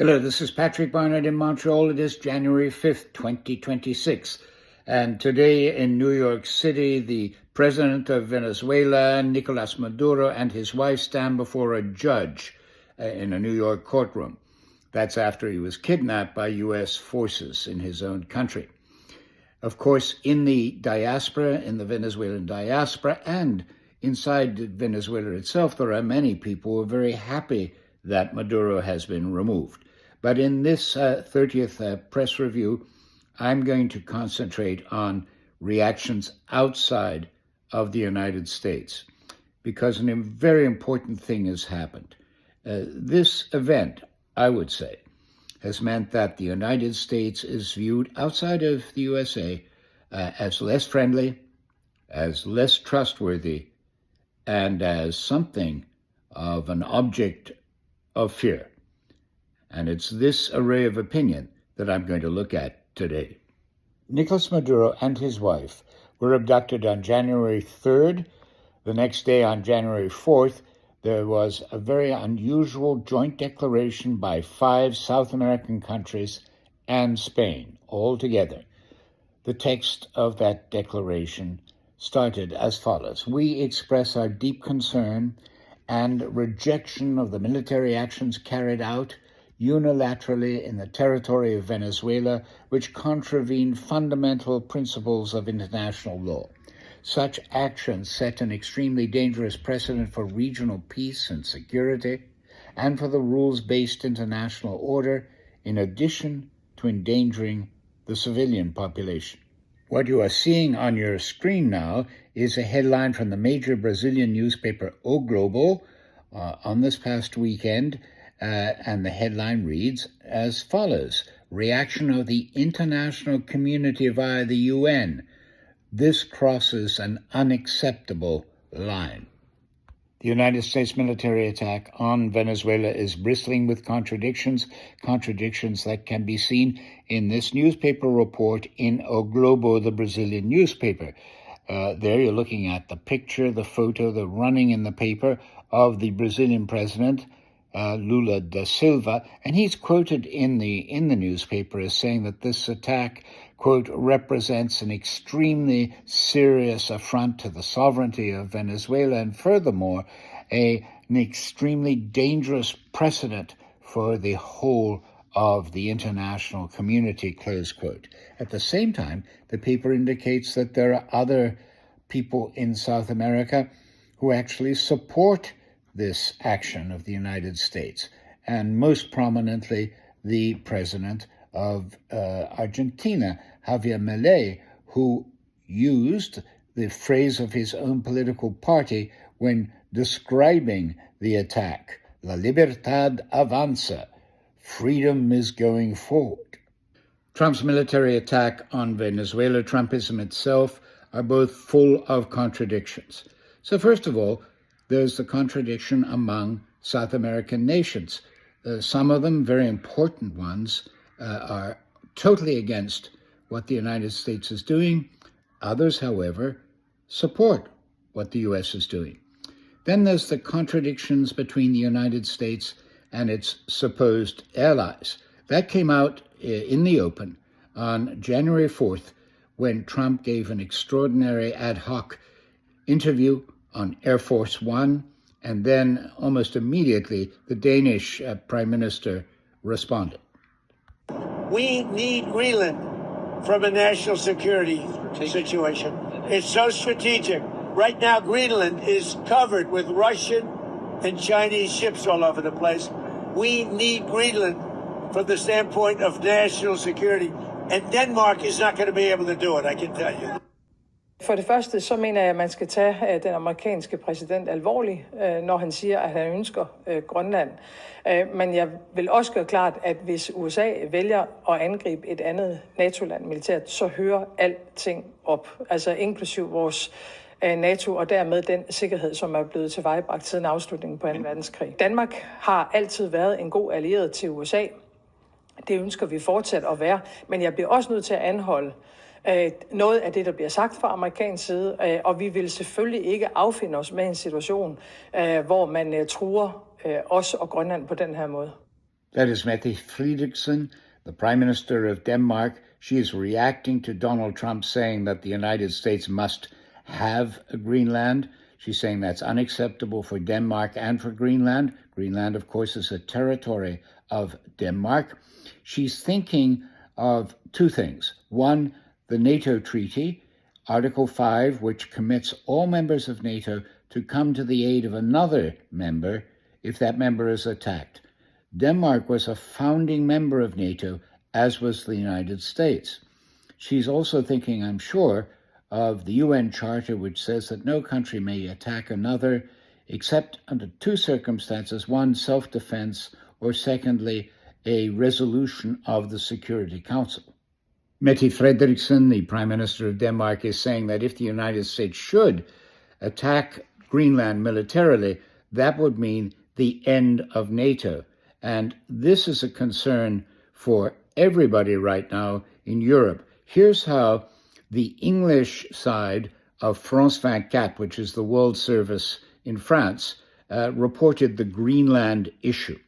Hello, this is Patrick Barnett in Montreal. It is January 5th, 2026. And today in New York City, the president of Venezuela, Nicolas Maduro, and his wife stand before a judge in a New York courtroom. That's after he was kidnapped by U.S. forces in his own country. Of course, in the diaspora, in the Venezuelan diaspora, and inside Venezuela itself, there are many people who are very happy that Maduro has been removed. But in this 30th press review, I'm going to concentrate on reactions outside of the United States, because a very important thing has happened. This event, I would say, has meant that the United States is viewed outside of the USA as less friendly, as less trustworthy, and as something of an object of fear. And it's this array of opinion that I'm going to look at today. Nicolas Maduro and his wife were abducted on January 3rd. The next day, on January 4th, there was a very unusual joint declaration by 5 South American countries and Spain, all together. The text of that declaration started as follows: "We express our deep concern and rejection of the military actions carried out unilaterally in the territory of Venezuela, which contravene fundamental principles of international law. Such actions set an extremely dangerous precedent for regional peace and security and for the rules-based international order, in addition to endangering the civilian population." What you are seeing on your screen now is a headline from the major Brazilian newspaper O Globo on this past weekend, and the headline reads as follows: "Reaction of the international community via the UN. This crosses an unacceptable line." The United States military attack on Venezuela is bristling with contradictions that can be seen in this newspaper report in O Globo, the Brazilian newspaper. There you're looking at the picture, the photo, the running in the paper of the Brazilian president, Lula da Silva, and he's quoted in the newspaper as saying that this attack, quote, "represents an extremely serious affront to the sovereignty of Venezuela and furthermore an extremely dangerous precedent for the whole of the international community," close quote. At the same time, the paper indicates that there are other people in South America who actually support this action of the United States, and most prominently the president of Argentina, Javier Milei, who used the phrase of his own political party when describing the attack: "La libertad avanza," freedom is going forward. Trump's military attack on Venezuela, Trumpism itself, are both full of contradictions. So first of all, there's the contradiction among South American nations. Some of them, very important ones, are totally against what the United States is doing. Others, however, support what the U.S. is doing. Then there's the contradictions between the United States and its supposed allies. That came out in the open on January 4th when Trump gave an extraordinary ad hoc interview on Air Force One, and then almost immediately the Danish Prime Minister responded. "We need Greenland from a national security situation. It's so strategic. Right now, Greenland is covered with Russian and Chinese ships all over the place. We need Greenland from the standpoint of national security, and Denmark is not going to be able to do it, I can tell you." For det første, så mener jeg, at man skal tage den amerikanske præsident alvorligt, når han siger, at han ønsker Grønland. Men jeg vil også gøre klart, at hvis USA vælger at angribe et andet NATO-land militært, så hører alting op. Altså inklusiv vores NATO og dermed den sikkerhed, som er blevet tilvejebragt siden afslutningen på 2. verdenskrig. Danmark har altid været en god allieret til USA. Det ønsker vi fortsat at være. Men jeg bliver også nødt til at anholde noget af det, der bliver sagt fra amerikansk side, og vi vil selvfølgelig ikke affinde os med en situation, hvor man truer os og Grønland på den her måde. That is Mette Frederiksen, the Prime Minister of Denmark. She is reacting to Donald Trump saying that the United States must have a Greenland. She's saying that's unacceptable for Denmark and for Greenland. Greenland, of course, is a territory of Denmark. She's thinking of two things. One, the NATO treaty, Article 5, which commits all members of NATO to come to the aid of another member if that member is attacked. Denmark was a founding member of NATO, as was the United States. She's also thinking, I'm sure, of the UN Charter, which says that no country may attack another except under two circumstances: one, self-defense, or secondly, a resolution of the Security Council. Mette Frederiksen, the Prime Minister of Denmark, is saying that if the United States should attack Greenland militarily, that would mean the end of NATO. And this is a concern for everybody right now in Europe. Here's how the English side of France 24, which is the world service in France, reported the Greenland issue.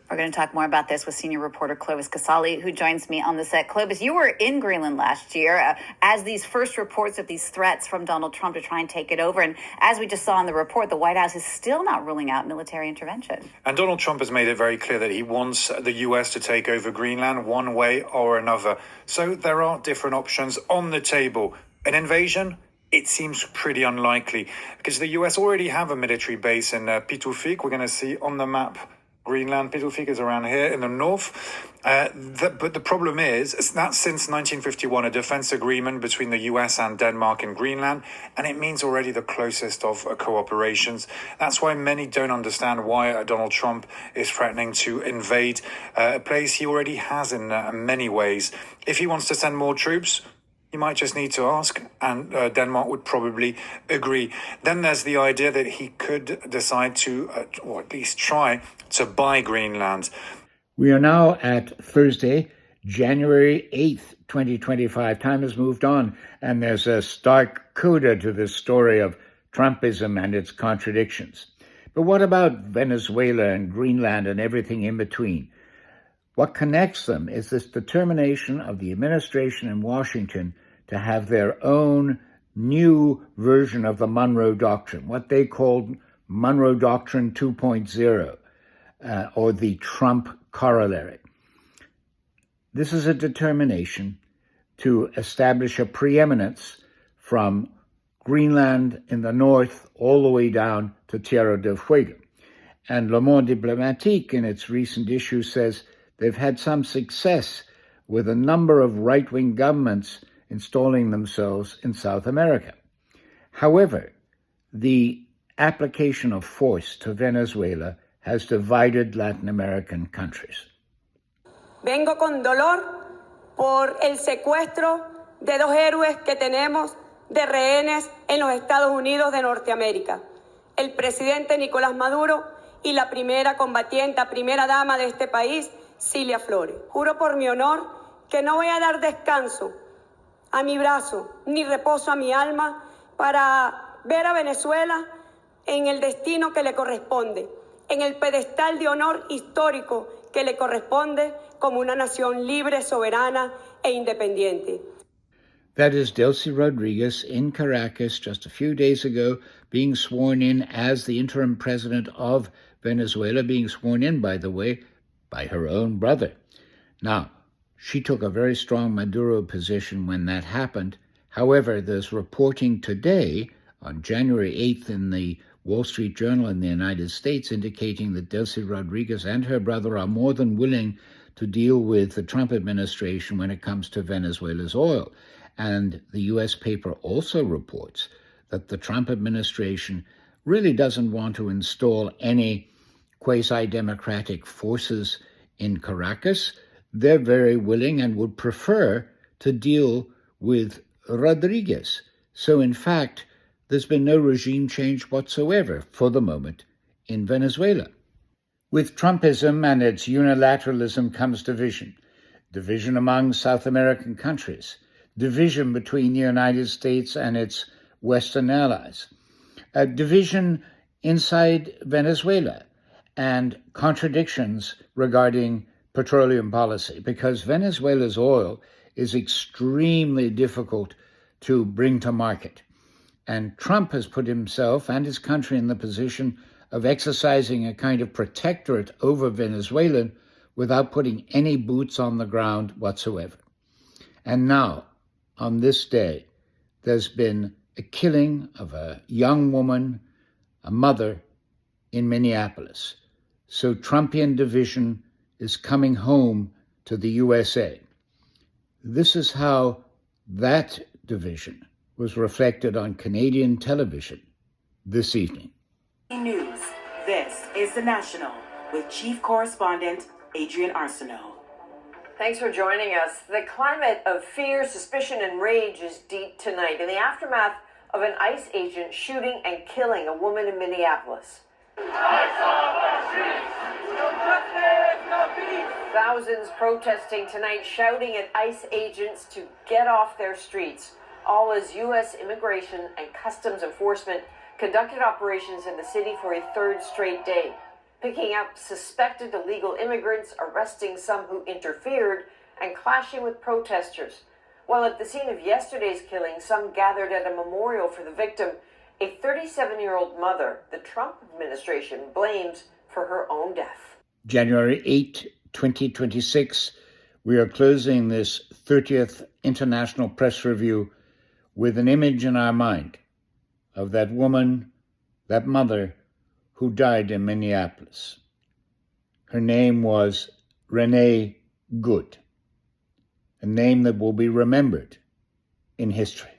We're going to talk more about this with senior reporter Clovis Casali, who joins me on the set. Clovis, you were in Greenland last year as these first reports of these threats from Donald Trump to try and take it over. And as we just saw in the report, the White House is still not ruling out military intervention. And Donald Trump has made it very clear that he wants the U.S. to take over Greenland one way or another. So there are different options on the table. An invasion? It seems pretty unlikely because the U.S. already have a military base in Pituffik. We're going to see on the map Greenland. Pituffik is around here in the north. But the problem is that since 1951, a defense agreement between the US and Denmark and Greenland, and it means already the closest of cooperations. That's why many don't understand why Donald Trump is threatening to invade a place he already has in many ways. If he wants to send more troops, you might just need to ask, and Denmark would probably agree. Then there's the idea that he could decide to, or at least try, to buy Greenland. We are now at Thursday, January 8th, 2025. Time has moved on, and there's a stark coda to this story of Trumpism and its contradictions. But what about Venezuela and Greenland and everything in between? What connects them is this determination of the administration in Washington to have their own new version of the Monroe Doctrine, what they called Monroe Doctrine 2.0, or the Trump corollary. This is a determination to establish a preeminence from Greenland in the north all the way down to Tierra del Fuego. And Le Monde Diplomatique, in its recent issue, says they've had some success with a number of right-wing governments installing themselves in South America. However, the application of force to Venezuela has divided Latin American countries. Vengo con dolor por el secuestro de dos héroes que tenemos de rehenes en los Estados Unidos de Norteamérica, el presidente Nicolás Maduro y la primera combatiente, primera dama de este país, Cilia Flores. Juro por mi honor que no voy a dar descanso a mi brazo ni reposo a mi alma para ver a Venezuela en el destino que le corresponde, en el pedestal de honor histórico que le corresponde como una nación libre, soberana e independiente. That is Delcy Rodriguez in Caracas just a few days ago, being sworn in as the interim president of Venezuela, being sworn in, by the way, by her own brother. Now, she took a very strong Maduro position when that happened. However, there's reporting today on January 8th in the Wall Street Journal in the United States indicating that Delcy Rodriguez and her brother are more than willing to deal with the Trump administration when it comes to Venezuela's oil. And the U.S. paper also reports that the Trump administration really doesn't want to install any quasi-democratic forces in Caracas. They're very willing and would prefer to deal with Rodriguez. So, in fact, there's been no regime change whatsoever for the moment in Venezuela. With Trumpism and its unilateralism comes division. Division among South American countries. Division between the United States and its Western allies. Division inside Venezuela. and contradictions regarding petroleum policy, because Venezuela's oil is extremely difficult to bring to market. And Trump has put himself and his country in the position of exercising a kind of protectorate over Venezuela without putting any boots on the ground whatsoever. And now, on this day, there's been a killing of a young woman, a mother, in Minneapolis. So Trumpian division is coming home to the USA. This is how that division was reflected on Canadian television this evening. News. This is The National with Chief Correspondent Adrian Arsenault. Thanks for joining us. The climate of fear, suspicion, and rage is deep tonight in the aftermath of an ICE agent shooting and killing a woman in Minneapolis. Thousands protesting tonight, shouting at ICE agents to get off their streets, all as U.S. Immigration and Customs Enforcement conducted operations in the city for a third straight day, picking up suspected illegal immigrants, arresting some who interfered, and clashing with protesters. While at the scene of yesterday's killing, some gathered at a memorial for the victim, a 37-year-old mother the Trump administration blames for her own death. January 8, 2026, we are closing this 30th International Press Review with an image in our mind of that woman, that mother, who died in Minneapolis. Her name was Renee Good, a name that will be remembered in history.